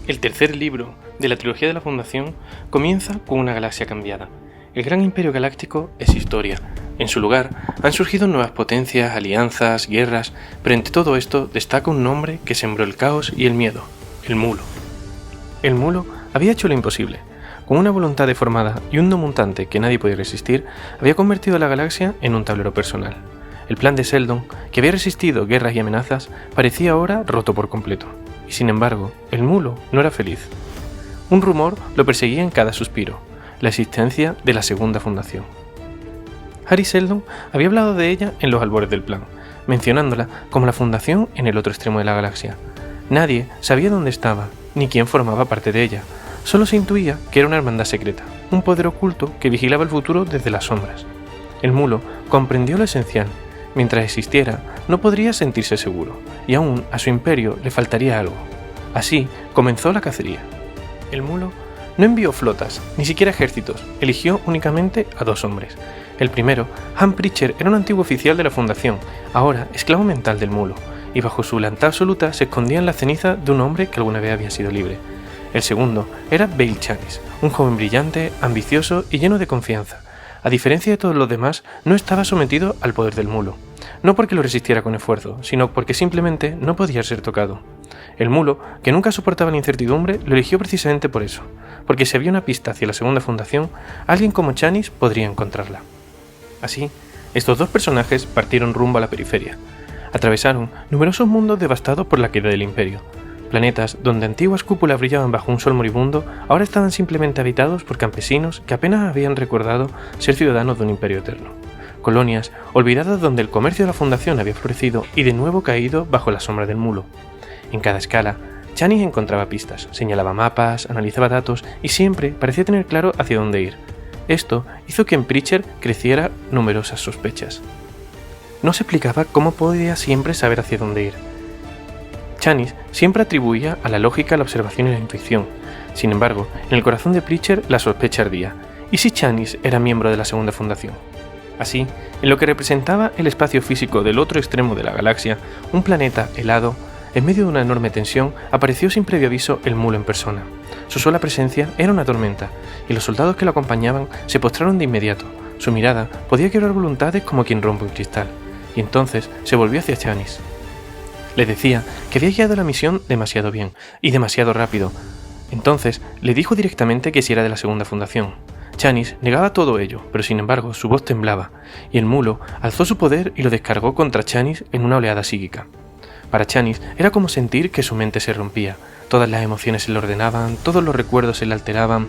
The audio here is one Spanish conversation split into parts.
El tercer libro de la trilogía de la Fundación comienza con una galaxia cambiada. El gran imperio galáctico es historia. En su lugar han surgido nuevas potencias, alianzas, guerras, pero entre todo esto destaca un nombre que sembró el caos y el miedo: el Mulo. El Mulo había hecho lo imposible. Con una voluntad deformada y un no mutante que nadie podía resistir, había convertido a la galaxia en un tablero personal. El plan de Seldon, que había resistido guerras y amenazas, parecía ahora roto por completo. Y sin embargo, el Mulo no era feliz. Un rumor lo perseguía en cada suspiro: la existencia de la Segunda Fundación. Hari Seldon había hablado de ella en los albores del plan, mencionándola como la Fundación en el otro extremo de la galaxia. Nadie sabía dónde estaba, ni quién formaba parte de ella. Solo se intuía que era una hermandad secreta, un poder oculto que vigilaba el futuro desde las sombras. El Mulo comprendió lo esencial. Mientras existiera, no podría sentirse seguro, y aún a su imperio le faltaría algo. Así comenzó la cacería. El Mulo no envió flotas, ni siquiera ejércitos, eligió únicamente a 2 hombres. El primero, Han Pritcher, era un antiguo oficial de la Fundación, ahora esclavo mental del Mulo, y bajo su lealtad absoluta se escondía en la ceniza de un hombre que alguna vez había sido libre. El segundo era Bail Chanis, un joven brillante, ambicioso y lleno de confianza. A diferencia de todos los demás, no estaba sometido al poder del Mulo. No porque lo resistiera con esfuerzo, sino porque simplemente no podía ser tocado. El Mulo, que nunca soportaba la incertidumbre, lo eligió precisamente por eso, porque si había una pista hacia la Segunda Fundación, alguien como Chanis podría encontrarla. Así, estos 2 personajes partieron rumbo a la periferia. Atravesaron numerosos mundos devastados por la caída del Imperio. Planetas donde antiguas cúpulas brillaban bajo un sol moribundo ahora estaban simplemente habitados por campesinos que apenas habían recordado ser ciudadanos de un imperio eterno. Colonias olvidadas donde el comercio de la Fundación había florecido y de nuevo caído bajo la sombra del Mulo. En cada escala, Chanis encontraba pistas, señalaba mapas, analizaba datos y siempre parecía tener claro hacia dónde ir. Esto hizo que en Pritcher creciera numerosas sospechas. No se explicaba cómo podía siempre saber hacia dónde ir. Chanis siempre atribuía a la lógica la observación y la intuición. Sin embargo, en el corazón de Pritcher la sospecha ardía. ¿Y si Chanis era miembro de la Segunda Fundación? Así, en lo que representaba el espacio físico del otro extremo de la galaxia, un planeta helado, en medio de una enorme tensión, apareció sin previo aviso el Mulo en persona. Su sola presencia era una tormenta, y los soldados que lo acompañaban se postraron de inmediato. Su mirada podía quebrar voluntades como quien rompe un cristal, y entonces se volvió hacia Chanis. Le decía que había guiado la misión demasiado bien, y demasiado rápido. Entonces le dijo directamente que si era de la Segunda Fundación. Chanis negaba todo ello, pero sin embargo su voz temblaba, y el Mulo alzó su poder y lo descargó contra Chanis en una oleada psíquica. Para Chanis era como sentir que su mente se rompía, todas las emociones se le ordenaban, todos los recuerdos se le alteraban.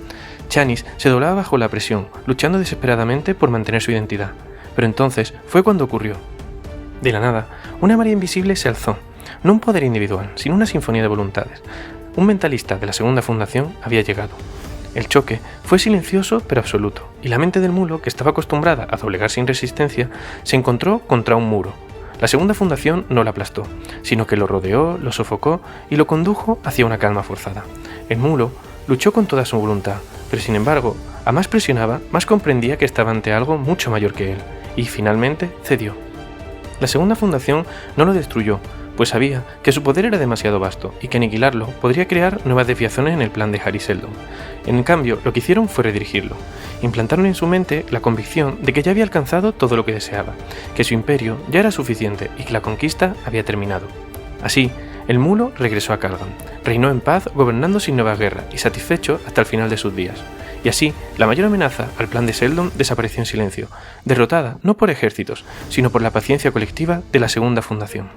Chanis se doblaba bajo la presión, luchando desesperadamente por mantener su identidad. Pero entonces fue cuando ocurrió. De la nada, una marea invisible se alzó, no un poder individual, sino una sinfonía de voluntades. Un mentalista de la Segunda Fundación había llegado. El choque fue silencioso pero absoluto, y la mente del Mulo, que estaba acostumbrada a doblegar sin resistencia, se encontró contra un muro. La Segunda Fundación no la aplastó, sino que lo rodeó, lo sofocó y lo condujo hacia una calma forzada. El Mulo luchó con toda su voluntad, pero sin embargo, a más presionaba, más comprendía que estaba ante algo mucho mayor que él, y finalmente cedió. La Segunda Fundación no lo destruyó, pues sabía que su poder era demasiado vasto y que aniquilarlo podría crear nuevas desviaciones en el plan de Hari Seldon. En cambio, lo que hicieron fue redirigirlo. Implantaron en su mente la convicción de que ya había alcanzado todo lo que deseaba, que su imperio ya era suficiente y que la conquista había terminado. Así, el Mulo regresó a Calgan, reinó en paz gobernando sin nueva guerra y satisfecho hasta el final de sus días. Y así, la mayor amenaza al plan de Seldon desapareció en silencio, derrotada no por ejércitos, sino por la paciencia colectiva de la Segunda Fundación.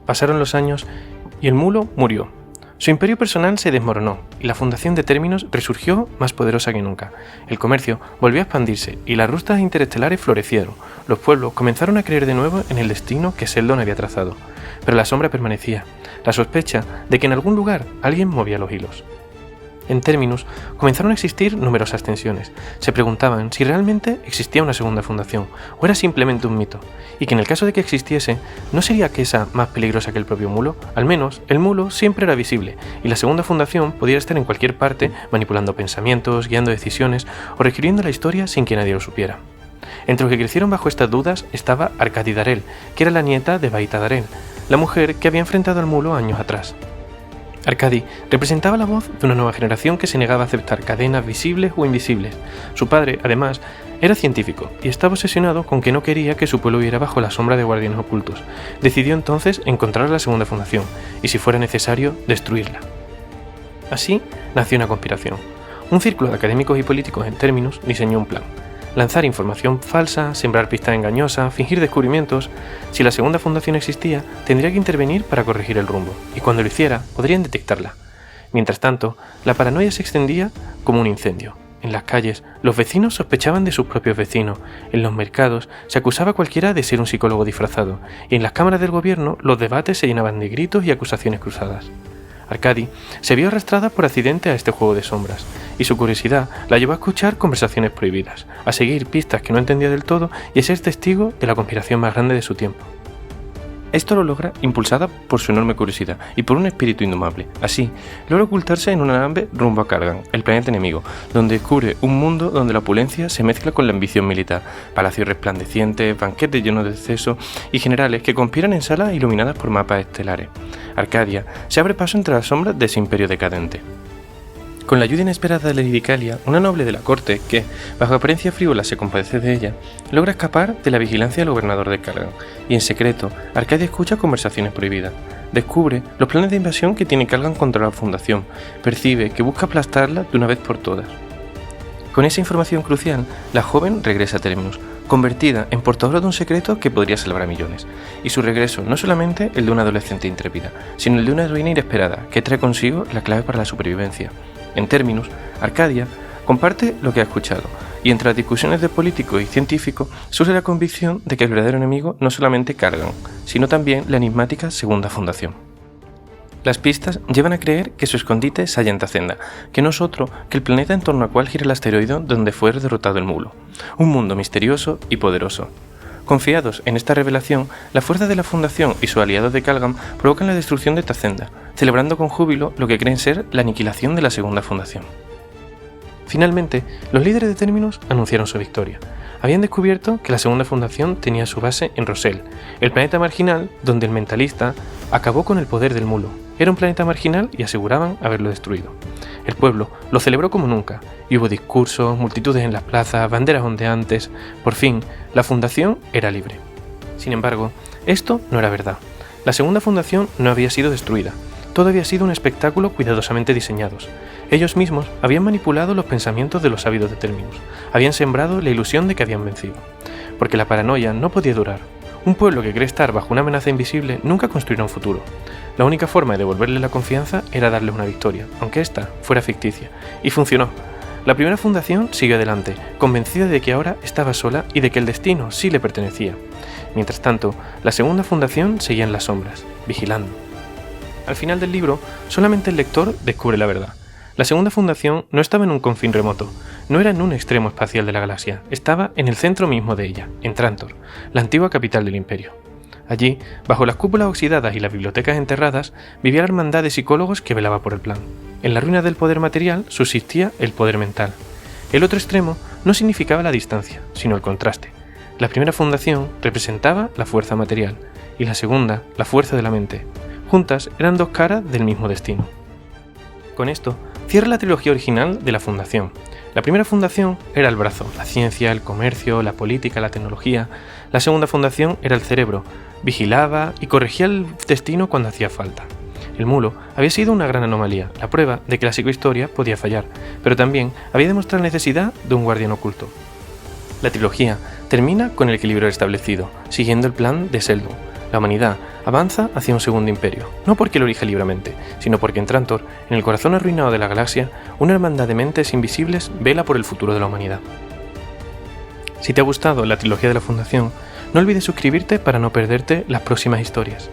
Pasaron los años y el Mulo murió. Su imperio personal se desmoronó y la Fundación de Términos resurgió más poderosa que nunca. El comercio volvió a expandirse y las rutas interestelares florecieron. Los pueblos comenzaron a creer de nuevo en el destino que Seldon había trazado. Pero la sombra permanecía, la sospecha de que en algún lugar alguien movía los hilos. En Terminus comenzaron a existir numerosas tensiones. Se preguntaban si realmente existía una Segunda Fundación o era simplemente un mito, y que en el caso de que existiese, ¿no sería esa más peligrosa que el propio Mulo? Al menos, el Mulo siempre era visible, y la Segunda Fundación podía estar en cualquier parte manipulando pensamientos, guiando decisiones o reescribiendo la historia sin que nadie lo supiera. Entre los que crecieron bajo estas dudas estaba Arkady Darel, que era la nieta de Baita Darel, la mujer que había enfrentado al Mulo años atrás. Arcadi representaba la voz de una nueva generación que se negaba a aceptar cadenas visibles o invisibles. Su padre, además, era científico y estaba obsesionado con que no quería que su pueblo viviera bajo la sombra de guardianes ocultos. Decidió entonces encontrar la segunda fundación y, si fuera necesario, destruirla. Así nació una conspiración. Un círculo de académicos y políticos en términos diseñó un plan. Lanzar información falsa, sembrar pistas engañosas, fingir descubrimientos. Si la segunda fundación existía, tendría que intervenir para corregir el rumbo, y cuando lo hiciera, podrían detectarla. Mientras tanto, la paranoia se extendía como un incendio. En las calles, los vecinos sospechaban de sus propios vecinos, en los mercados se acusaba a cualquiera de ser un psicólogo disfrazado, y en las cámaras del gobierno los debates se llenaban de gritos y acusaciones cruzadas. Arcadi se vio arrastrada por accidente a este juego de sombras, y su curiosidad la llevó a escuchar conversaciones prohibidas, a seguir pistas que no entendía del todo y a ser testigo de la conspiración más grande de su tiempo. Esto lo logra impulsada por su enorme curiosidad y por un espíritu indomable. Así, logra ocultarse en una nave rumbo a Calgan, el planeta enemigo, donde descubre un mundo donde la opulencia se mezcla con la ambición militar, palacios resplandecientes, banquetes llenos de exceso y generales que conspiran en salas iluminadas por mapas estelares. Arcadia se abre paso entre las sombras de ese imperio decadente. Con la ayuda inesperada de Lady Calia, una noble de la corte que, bajo apariencia frívola, se compadece de ella, logra escapar de la vigilancia del gobernador de Calgan, y en secreto, Arcadia escucha conversaciones prohibidas. Descubre los planes de invasión que tiene Calgan contra la Fundación, percibe que busca aplastarla de una vez por todas. Con esa información crucial, la joven regresa a Terminus, convertida en portadora de un secreto que podría salvar a millones, y su regreso no solamente el de una adolescente intrépida, sino el de una heroína inesperada que trae consigo la clave para la supervivencia. En Terminus, Arcadia comparte lo que ha escuchado, y entre las discusiones de políticos y científicos surge la convicción de que el verdadero enemigo no solamente Calgan, sino también la enigmática Segunda Fundación. Las pistas llevan a creer que su escondite es Sallenta Zenda, que no es otro que el planeta en torno al cual gira el asteroide donde fue derrotado el mulo, un mundo misterioso y poderoso. Confiados en esta revelación, la fuerza de la Fundación y sus aliados de Calgan provocan la destrucción de Tazenda, celebrando con júbilo lo que creen ser la aniquilación de la Segunda Fundación. Finalmente, los líderes de Terminus anunciaron su victoria. Habían descubierto que la Segunda Fundación tenía su base en Rosel, el planeta marginal donde el mentalista acabó con el poder del mulo. Era un planeta marginal y aseguraban haberlo destruido. El pueblo lo celebró como nunca, y hubo discursos, multitudes en las plazas, banderas ondeantes. Por fin, la fundación era libre. Sin embargo, esto no era verdad. La Segunda Fundación no había sido destruida. Todo había sido un espectáculo cuidadosamente diseñados. Ellos mismos habían manipulado los pensamientos de los ávidos de Terminus. Habían sembrado la ilusión de que habían vencido. Porque la paranoia no podía durar. Un pueblo que cree estar bajo una amenaza invisible nunca construirá un futuro. La única forma de devolverle la confianza era darle una victoria, aunque ésta fuera ficticia. Y funcionó. La primera fundación siguió adelante, convencida de que ahora estaba sola y de que el destino sí le pertenecía. Mientras tanto, la segunda fundación seguía en las sombras, vigilando. Al final del libro, solamente el lector descubre la verdad. La segunda fundación no estaba en un confín remoto, no era en un extremo espacial de la galaxia, estaba en el centro mismo de ella, en Trantor, la antigua capital del Imperio. Allí, bajo las cúpulas oxidadas y las bibliotecas enterradas, vivía la hermandad de psicólogos que velaba por el plan. En la ruina del poder material subsistía el poder mental. El otro extremo no significaba la distancia, sino el contraste. La primera fundación representaba la fuerza material y la segunda la fuerza de la mente. Juntas eran dos caras del mismo destino. Con esto, cierra la trilogía original de la Fundación. La primera fundación era el brazo, la ciencia, el comercio, la política, la tecnología. La segunda fundación era el cerebro, vigilaba y corregía el destino cuando hacía falta. El mulo había sido una gran anomalía, la prueba de que la psicohistoria podía fallar, pero también había demostrado la necesidad de un guardián oculto. La trilogía termina con el equilibrio establecido, siguiendo el plan de Seldon. La humanidad avanza hacia un segundo imperio, no porque lo elija libremente, sino porque en Trantor, en el corazón arruinado de la galaxia, una hermandad de mentes invisibles vela por el futuro de la humanidad. Si te ha gustado la trilogía de la Fundación, no olvides suscribirte para no perderte las próximas historias.